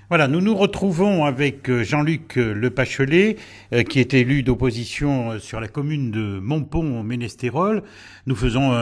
Voilà, nous nous retrouvons avec Jean-Luc Le Pachelet, qui est élu d'opposition sur la commune de Montpont-Ménestérol. Nous faisons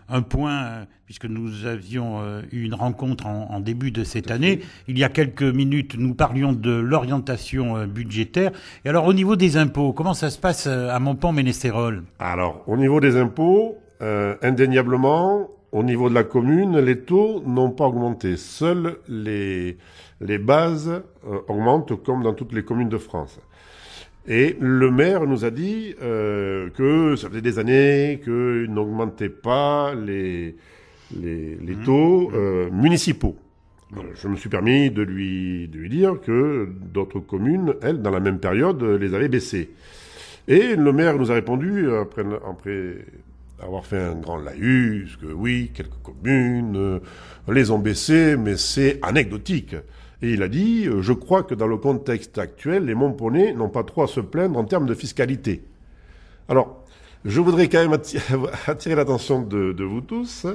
un point, puisque nous avions eu une rencontre en début de cette année. Il y a quelques minutes, nous parlions de l'orientation budgétaire. Et alors, au niveau des impôts, comment ça se passe à Montpont-Ménestérol? Alors, au niveau des impôts, indéniablement, au niveau de la commune, les taux n'ont pas augmenté. Seules les bases augmentent comme dans toutes les communes de France. Et le maire nous a dit que ça faisait des années qu'il n'augmentait pas les taux municipaux. Je me suis permis de lui dire que d'autres communes, elles, dans la même période, les avaient baissés. Et le maire nous a répondu, après avoir fait un grand laïus, que oui, quelques communes les ont baissés, mais c'est anecdotique. Et il a dit, je crois que dans le contexte actuel, les Montponnais n'ont pas trop à se plaindre en termes de fiscalité. Alors, je voudrais quand même attirer l'attention de vous tous.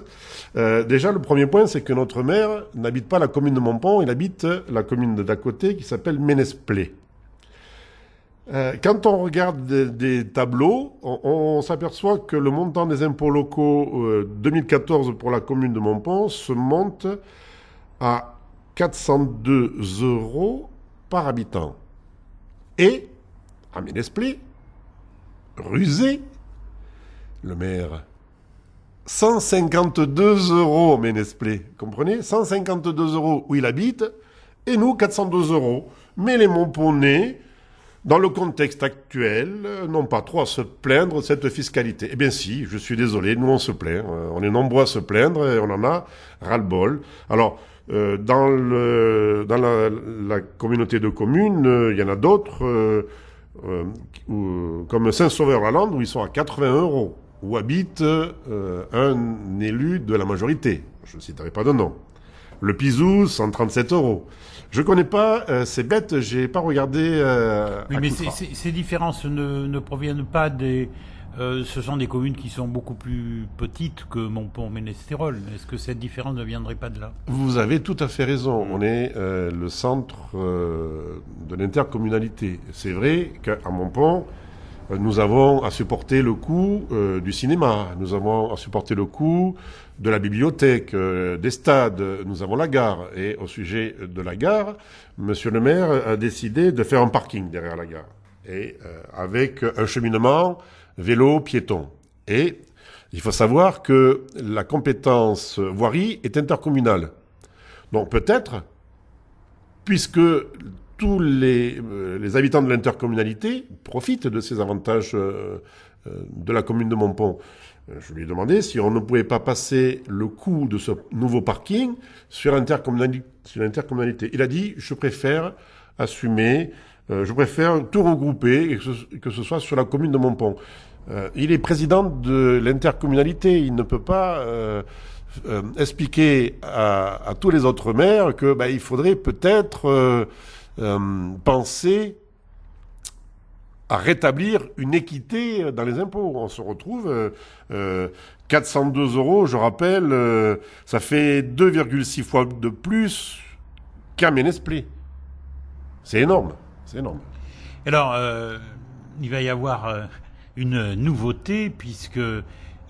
Déjà, le premier point, c'est que notre maire n'habite pas la commune de Montpont, il habite la commune d'à côté qui s'appelle Ménesplet. Quand on regarde des tableaux, on s'aperçoit que le montant des impôts locaux 2014 pour la commune de Montpont se monte à 402 € par habitant. Et, à Ménesplet, rusé, le maire, 152 € Ménesplet, comprenez? 152 € où il habite, et nous 402 €. Mais les Montponnais, dans le contexte actuel, n'ont pas trop à se plaindre de cette fiscalité. Eh bien si, je suis désolé, nous on se plaint. On est nombreux à se plaindre et on en a ras-le-bol. Alors, dans la communauté de communes, il y en a d'autres, comme Saint-Sauveur-la-Lande, où ils sont à 80 €, où habite un élu de la majorité. Je ne citerai pas de nom. Le Pizou, 137 €. Je connais pas, c'est bête, j'ai pas regardé. Oui, mais ces différences ne proviennent pas des. Ce sont des communes qui sont beaucoup plus petites que Montpont-Ménestérol. Est-ce que cette différence ne viendrait pas de là? Vous avez tout à fait raison. On est le centre de l'intercommunalité. C'est vrai qu'à Montpont, nous avons à supporter le coût du cinéma, nous avons à supporter le coût de la bibliothèque, des stades, nous avons la gare. Et au sujet de la gare, monsieur le maire a décidé de faire un parking derrière la gare. Et avec un cheminement vélo-piéton. Et il faut savoir que la compétence voirie est intercommunale. Donc peut-être, puisque tous les habitants de l'intercommunalité profitent de ces avantages de la commune de Montpont. Je lui ai demandé si on ne pouvait pas passer le coût de ce nouveau parking sur l'intercommunalité. Il a dit, je préfère assumer, je préfère tout regrouper et que ce soit sur la commune de Montpont. Il est président de l'intercommunalité, il ne peut pas expliquer à tous les autres maires que il faudrait peut-être penser à rétablir une équité dans les impôts. On se retrouve 402 €, je rappelle, ça fait 2,6 fois de plus qu'à Ménesplet. C'est énorme, c'est énorme. Alors, il va y avoir une nouveauté puisque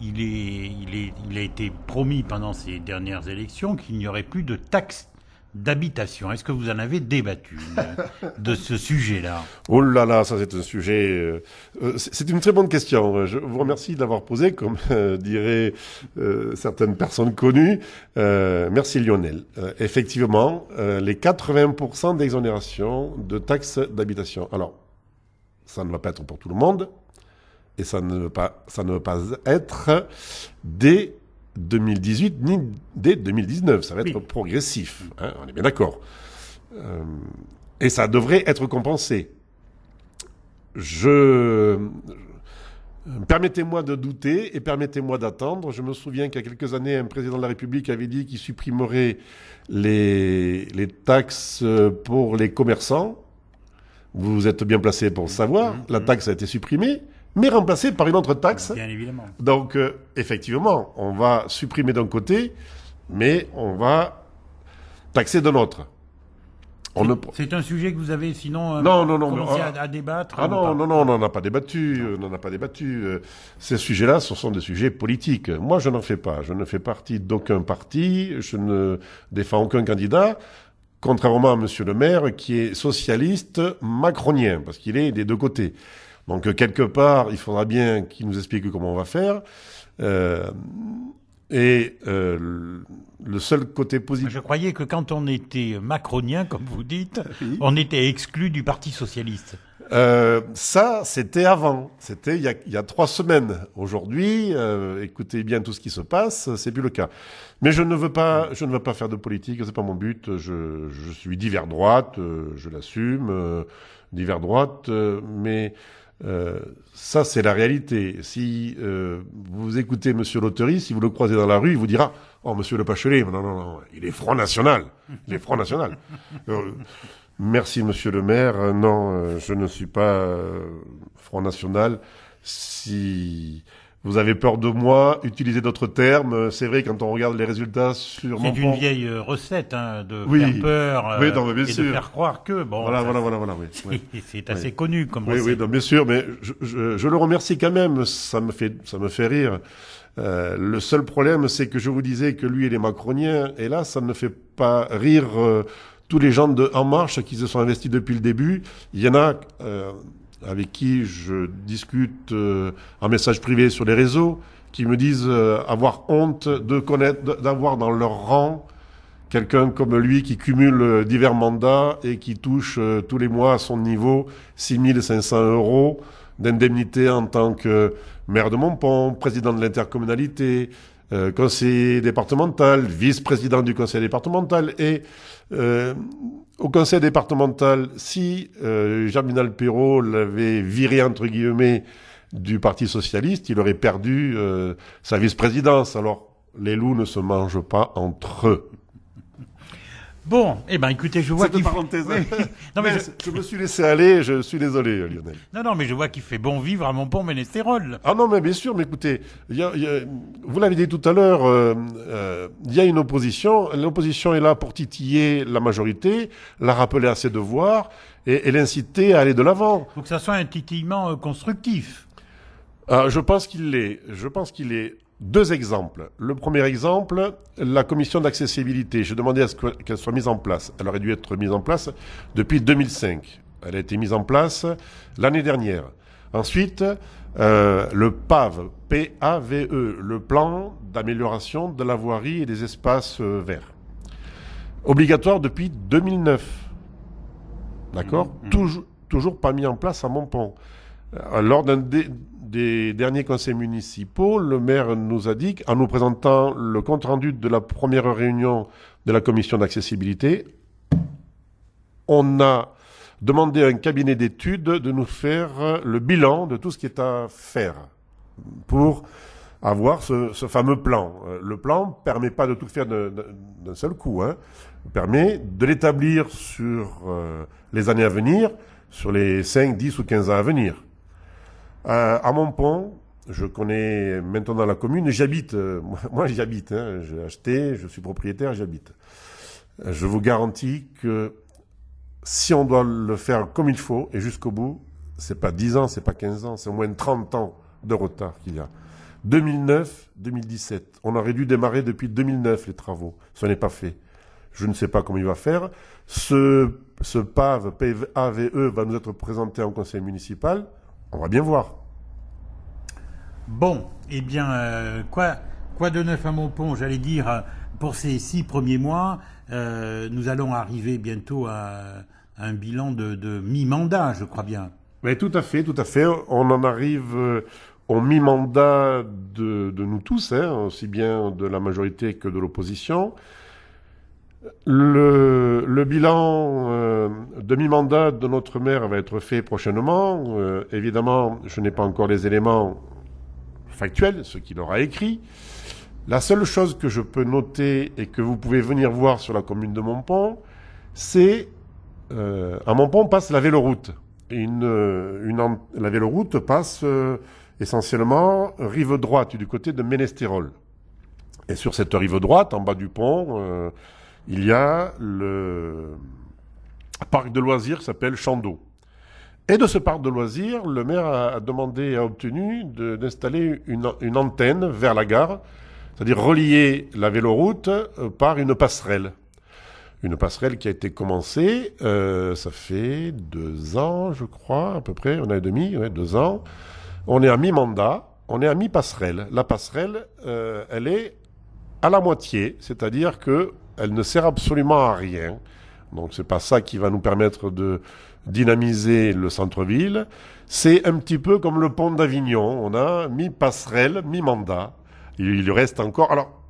il a été promis pendant ces dernières élections qu'il n'y aurait plus de taxes d'habitation. Est-ce que vous en avez débattu de ce sujet-là? Oh là là, ça c'est un sujet. C'est une très bonne question. Je vous remercie de l'avoir posée, comme diraient certaines personnes connues. Merci Lionel. Effectivement, les 80% d'exonération de taxes d'habitation. Alors, ça ne va pas être pour tout le monde, et ça ne va pas être dès 2018 ni dès 2019. Ça va être progressif. Hein, on est bien d'accord. Et ça devrait être compensé. Permettez-moi de douter et permettez-moi d'attendre. Je me souviens qu'il y a quelques années, un président de la République avait dit qu'il supprimerait les taxes pour les commerçants. Vous êtes bien placé pour le savoir. La taxe a été supprimée, mais remplacée par une autre taxe. Bien évidemment. Donc, effectivement, on va supprimer d'un côté, mais on va taxer d'un autre. C'est un sujet que vous avez sinon commencé à débattre. Ah non, on n'en a pas débattu. Ces sujets-là, ce sont des sujets politiques. Moi, je n'en fais pas. Je ne fais partie d'aucun parti. Je ne défends aucun candidat. Contrairement à Monsieur le maire, qui est socialiste macronien, parce qu'il est des deux côtés. Donc, quelque part, il faudra bien qu'il nous explique comment on va faire. Le seul côté positif... Je croyais que quand on était macronien, comme vous dites, oui, on était exclu du Parti socialiste. Ça, c'était avant. C'était il y a 3 semaines. Aujourd'hui, écoutez bien tout ce qui se passe, c'est plus le cas. Mais je ne veux pas faire de politique, c'est pas mon but. Je suis divers droite, je l'assume, divers droite, mais ça, c'est la réalité. Si vous écoutez Monsieur Lautery, si vous le croisez dans la rue, il vous dira « Oh, Monsieur Le Pachelet, non, il est Front National. Il est Front National. » Merci, Monsieur le maire. Non, je ne suis pas Front National. Si vous avez peur de moi, utilisez d'autres termes. C'est vrai, quand on regarde les résultats sur C'est une vieille recette, de faire peur oui, non, mais bien et sûr. de faire croire que... Bon, voilà, oui. C'est assez connu comme recette. Oui, non, bien sûr, mais je le remercie quand même. Ça me fait rire. Le seul problème, c'est que je vous disais que lui, il est macronien, et là, ça ne fait pas rire tous les gens de En Marche qui se sont investis depuis le début. Il y en a avec qui je discute en message privé sur les réseaux, qui me disent avoir honte d'avoir dans leur rang quelqu'un comme lui qui cumule divers mandats et qui touche tous les mois à son niveau 6 500 € d'indemnité en tant que maire de Montpont, président de l'intercommunalité, conseiller départemental, vice-président du conseil départemental. Et au conseil départemental, si Germinal Perrault l'avait viré, entre guillemets, du Parti socialiste, il aurait perdu sa vice-présidence. Alors, les loups ne se mangent pas entre eux. Bon, écoutez, je vois qu'il parenthèse. Non, mais je me suis laissé aller, je suis désolé, Lionel. Non, mais je vois qu'il fait bon vivre à Montpont-Ménestérol. Ah non, mais bien sûr, mais écoutez, vous l'avez dit tout à l'heure, il y a une opposition. L'opposition est là pour titiller la majorité, la rappeler à ses devoirs et l'inciter à aller de l'avant. Faut que ça soit un titillement constructif. Je pense qu'il l'est. Deux exemples. Le premier exemple, la commission d'accessibilité. J'ai demandé à ce qu'elle soit mise en place. Elle aurait dû être mise en place depuis 2005. Elle a été mise en place l'année dernière. Ensuite, le PAVE, P-A-V-E, le plan d'amélioration de la voirie et des espaces verts. Obligatoire depuis 2009. D'accord ? Toujours pas mis en place à Montpont. Lors d'un des derniers conseils municipaux, le maire nous a dit, en nous présentant le compte-rendu de la première réunion de la commission d'accessibilité, on a demandé à un cabinet d'études de nous faire le bilan de tout ce qui est à faire pour avoir ce fameux plan. Le plan ne permet pas de tout faire d'un seul coup, permet de l'établir sur les années à venir, sur les 5, 10 ou 15 ans à venir. À Montpont, je connais maintenant la commune, j'habite, moi j'habite, j'ai acheté, je suis propriétaire, j'habite. Je vous garantis que si on doit le faire comme il faut et jusqu'au bout, c'est pas 10 ans, c'est pas 15 ans, c'est au moins 30 ans de retard qu'il y a. 2009, 2017, on aurait dû démarrer depuis 2009 les travaux, ce n'est pas fait. Je ne sais pas comment il va faire. Ce PAVE, P-A-V-E, va nous être présenté en conseil municipal. On va bien voir. Bon, quoi de neuf à Montpont, j'allais dire, pour ces 6 premiers mois, nous allons arriver bientôt à un bilan de mi-mandat, je crois bien. Oui, tout à fait. On en arrive au mi-mandat de nous tous, aussi bien de la majorité que de l'opposition. Le bilan de mi-mandat de notre maire va être fait prochainement. Évidemment, je n'ai pas encore les éléments factuels, ce qu'il aura écrit. La seule chose que je peux noter et que vous pouvez venir voir sur la commune de Montpont, c'est à Montpont passe la véloroute. La véloroute passe essentiellement rive droite du côté de Ménestérol. Et sur cette rive droite, en bas du pont, il y a parc de loisirs qui s'appelle Champ d'eau. Et de ce parc de loisirs, le maire a demandé et a obtenu d'installer une antenne vers la gare, c'est-à-dire relier la véloroute par une passerelle. Une passerelle qui a été commencée, ça fait 2 ans, je crois, à peu près, 1 an et demi, 2 ans. On est à mi-mandat, on est à mi-passerelle. La passerelle, elle est à la moitié, c'est-à-dire qu'elle ne sert absolument à rien. Donc c'est pas ça qui va nous permettre de dynamiser le centre-ville. C'est un petit peu comme le pont d'Avignon. On a mi-passerelle, mi-mandat. Il reste encore... Alors,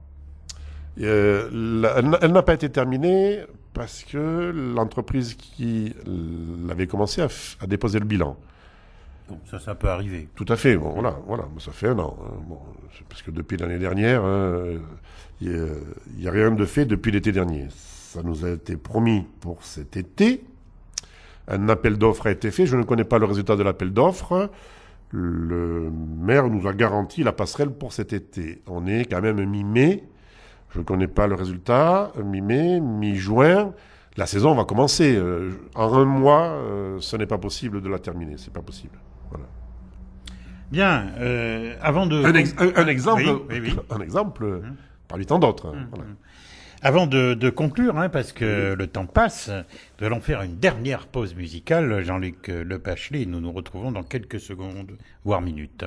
elle n'a pas été terminée parce que l'entreprise qui l'avait commencé a déposé le bilan. Bon, ça peut arriver. Tout à fait. Bon, voilà, ça fait 1 an. Bon, parce que depuis l'année dernière, il n'y a rien de fait depuis l'été dernier. Ça nous a été promis pour cet été. Un appel d'offres a été fait. Je ne connais pas le résultat de l'appel d'offres. Le maire nous a garanti la passerelle pour cet été. On est quand même mi-mai. Je ne connais pas le résultat. Mi-mai, mi-juin. La saison va commencer. En 1 mois, ce n'est pas possible de la terminer. C'est pas possible. Voilà. Bien. Avant de... Un exemple. Oui. Un exemple parmi tant d'autres. Voilà. Avant de conclure, parce que le temps passe, nous allons faire une dernière pause musicale. Jean-Luc Le Pachelet, nous nous retrouvons dans quelques secondes, voire minutes.